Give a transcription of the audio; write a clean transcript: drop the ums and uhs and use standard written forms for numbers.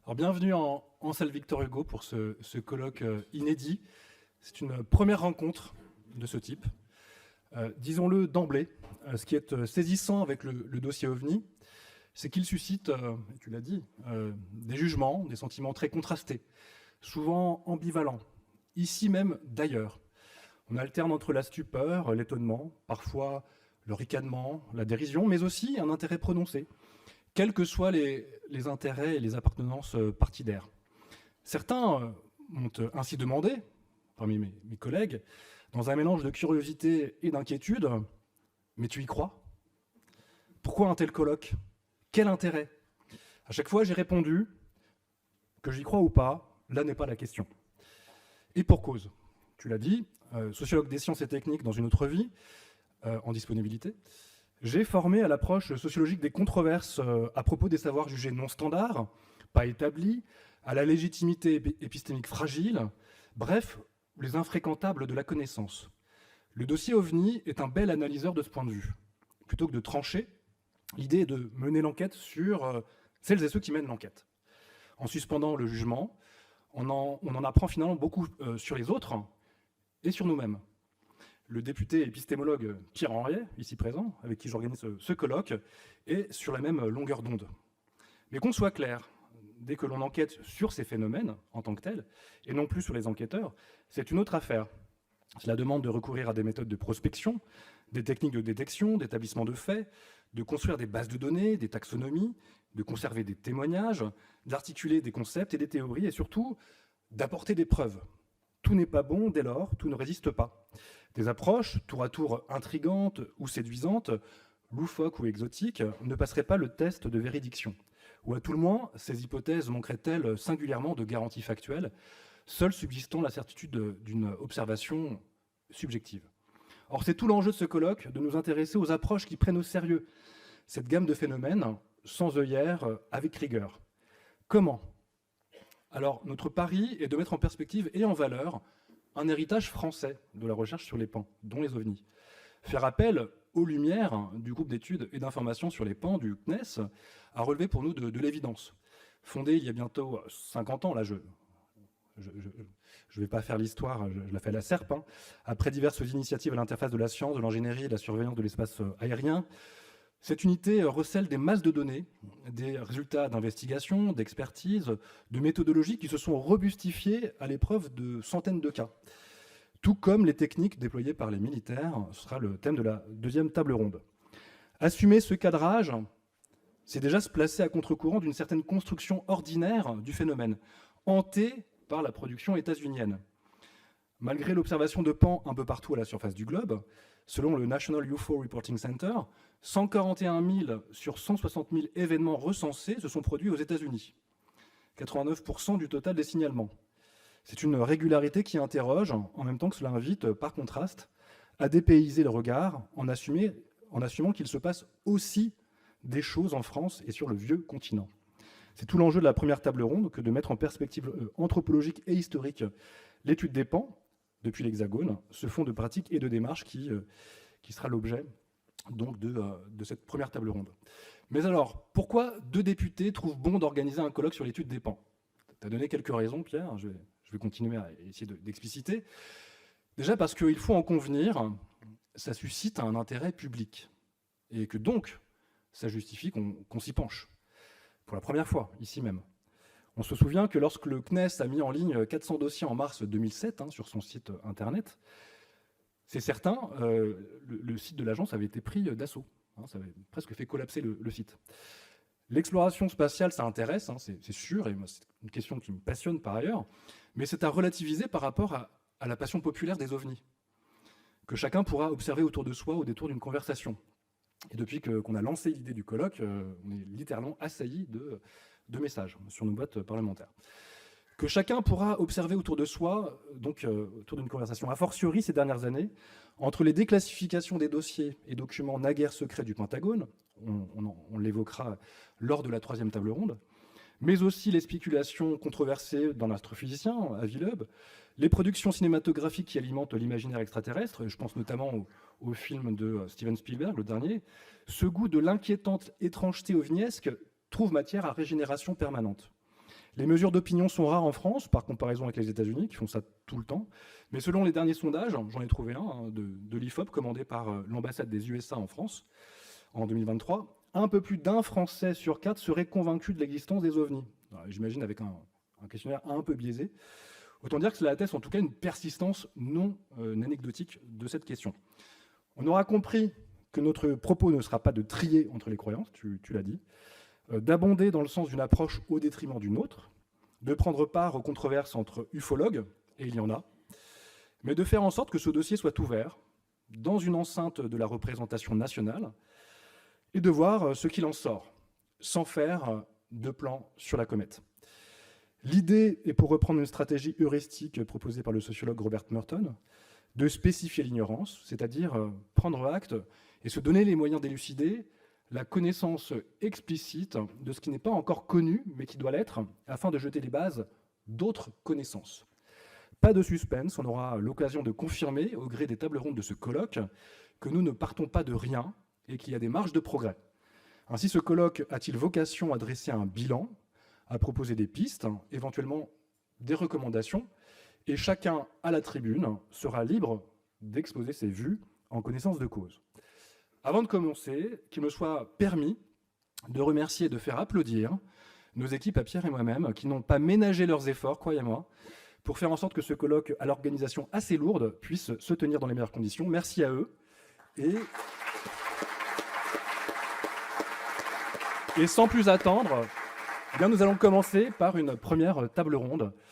Alors, bienvenue en salle Victor Hugo pour ce colloque inédit. C'est une première rencontre de ce type. Disons-le d'emblée, ce qui est saisissant avec le dossier OVNI, c'est qu'il suscite, et tu l'as dit, des jugements, des sentiments très contrastés, souvent ambivalents, ici même d'ailleurs. On alterne entre la stupeur, l'étonnement, parfois le ricanement, la dérision, mais aussi un intérêt prononcé, quels que soient les intérêts et les appartenances partidaires. Certains m'ont ainsi demandé, parmi mes collègues, dans un mélange de curiosité et d'inquiétude, mais tu y crois? Pourquoi un tel colloque? Quel intérêt? À chaque fois, j'ai répondu que j'y crois ou pas, là n'est pas la question. Et pour cause, tu l'as dit, sociologue des sciences et techniques dans une autre vie, en disponibilité, j'ai formé à l'approche sociologique des controverses à propos des savoirs jugés non standards, pas établis, à la légitimité épistémique fragile, bref, les infréquentables de la connaissance. Le dossier OVNI est un bel analyseur de ce point de vue. Plutôt que de trancher, l'idée est de mener l'enquête sur celles et ceux qui mènent l'enquête. En suspendant le jugement, on en apprend finalement beaucoup sur les autres et sur nous-mêmes. Le député épistémologue Pierre Henriet, ici présent, avec qui j'organise ce colloque, est sur la même longueur d'onde. Mais qu'on soit clair, dès que l'on enquête sur ces phénomènes en tant que tels, et non plus sur les enquêteurs, c'est une autre affaire. Cela demande de recourir à des méthodes de prospection, des techniques de détection, d'établissement de faits, de construire des bases de données, des taxonomies, de conserver des témoignages, d'articuler des concepts et des théories, et surtout d'apporter des preuves. Tout n'est pas bon, dès lors, tout ne résiste pas. Des approches, tour à tour intrigantes ou séduisantes, loufoques ou exotiques, ne passeraient pas le test de véridiction. Ou à tout le moins, ces hypothèses manqueraient-elles singulièrement de garanties factuelles, seule subsistant la certitude d'une observation subjective. Or, c'est tout l'enjeu de ce colloque, de nous intéresser aux approches qui prennent au sérieux cette gamme de phénomènes, sans œillères, avec rigueur. Comment ? Alors, notre pari est de mettre en perspective et en valeur un héritage français de la recherche sur les pans, dont les ovnis. Faire appel aux lumières du groupe d'études et d'information sur les pans du CNES a relevé pour nous de l'évidence. Fondé il y a bientôt 50 ans, là je ne vais pas faire l'histoire, je la fais à la serpe, après diverses initiatives à l'interface de la science, de l'ingénierie et de la surveillance de l'espace aérien, cette unité recèle des masses de données, des résultats d'investigation, d'expertise, de méthodologies qui se sont robustifiées à l'épreuve de centaines de cas. Tout comme les techniques déployées par les militaires, ce sera le thème de la deuxième table ronde. Assumer ce cadrage, c'est déjà se placer à contre-courant d'une certaine construction ordinaire du phénomène, hantée par la production états-unienne. Malgré l'observation de pans un peu partout à la surface du globe, selon le National UFO Reporting Center, 141 000 sur 160 000 événements recensés se sont produits aux États-Unis, 89% du total des signalements. C'est une régularité qui interroge, en même temps que cela invite, par contraste, à dépayser le regard en assumant qu'il se passe aussi des choses en France et sur le vieux continent. C'est tout l'enjeu de la première table ronde que de mettre en perspective anthropologique et historique l'étude des pans, depuis l'Hexagone, ce fonds de pratiques et de démarches qui sera l'objet donc de cette première table ronde. Mais alors, pourquoi deux députés trouvent bon d'organiser un colloque sur l'étude des pans? Tu as donné quelques raisons, Pierre, je vais continuer à essayer d'expliciter. Déjà parce qu'il faut en convenir, ça suscite un intérêt public, et que donc, ça justifie qu'on s'y penche, pour la première fois, ici même. On se souvient que lorsque le CNES a mis en ligne 400 dossiers en mars 2007 sur son site internet, c'est certain, le site de l'agence avait été pris d'assaut. Ça avait presque fait collapser le site. L'exploration spatiale, ça intéresse, c'est sûr, et c'est une question qui me passionne par ailleurs, mais c'est à relativiser par rapport à la passion populaire des ovnis, que chacun pourra observer autour de soi au détour d'une conversation. Et depuis qu'on a lancé l'idée du colloque, on est littéralement assailli de messages sur nos boîtes parlementaires. Que chacun pourra observer autour de soi, donc autour d'une conversation. A fortiori, ces dernières années, entre les déclassifications des dossiers et documents naguère secrets du Pentagone, on l'évoquera lors de la troisième table ronde, mais aussi les spéculations controversées dans l'astrophysicien, à Villeub, les productions cinématographiques qui alimentent l'imaginaire extraterrestre, je pense notamment au film de Steven Spielberg, le dernier, ce goût de l'inquiétante étrangeté ovniesque trouve matière à régénération permanente. Les mesures d'opinion sont rares en France, par comparaison avec les États-Unis, qui font ça tout le temps. Mais selon les derniers sondages, j'en ai trouvé un de l'IFOP, commandé par l'ambassade des USA en France, en 2023, un peu plus d'un Français sur 4 serait convaincu de l'existence des ovnis. J'imagine avec un questionnaire un peu biaisé. Autant dire que cela atteste en tout cas une persistance non anecdotique de cette question. On aura compris que notre propos ne sera pas de trier entre les croyances, tu l'as dit, d'abonder dans le sens d'une approche au détriment d'une autre, de prendre part aux controverses entre ufologues, et il y en a, mais de faire en sorte que ce dossier soit ouvert dans une enceinte de la représentation nationale et de voir ce qu'il en sort, sans faire de plan sur la comète. L'idée est, pour reprendre une stratégie heuristique proposée par le sociologue Robert Merton, de spécifier l'ignorance, c'est-à-dire prendre acte et se donner les moyens d'élucider la connaissance explicite de ce qui n'est pas encore connu, mais qui doit l'être, afin de jeter les bases d'autres connaissances. Pas de suspense, on aura l'occasion de confirmer, au gré des tables rondes de ce colloque, que nous ne partons pas de rien et qu'il y a des marges de progrès. Ainsi, ce colloque a-t-il vocation à dresser un bilan, à proposer des pistes, éventuellement des recommandations, et chacun à la tribune sera libre d'exposer ses vues en connaissance de cause. Avant de commencer, qu'il me soit permis de remercier et de faire applaudir nos équipes à Pierre et moi-même, qui n'ont pas ménagé leurs efforts, croyez-moi, pour faire en sorte que ce colloque, à l'organisation assez lourde, puisse se tenir dans les meilleures conditions. Merci à eux. Et sans plus attendre, eh bien, nous allons commencer par une première table ronde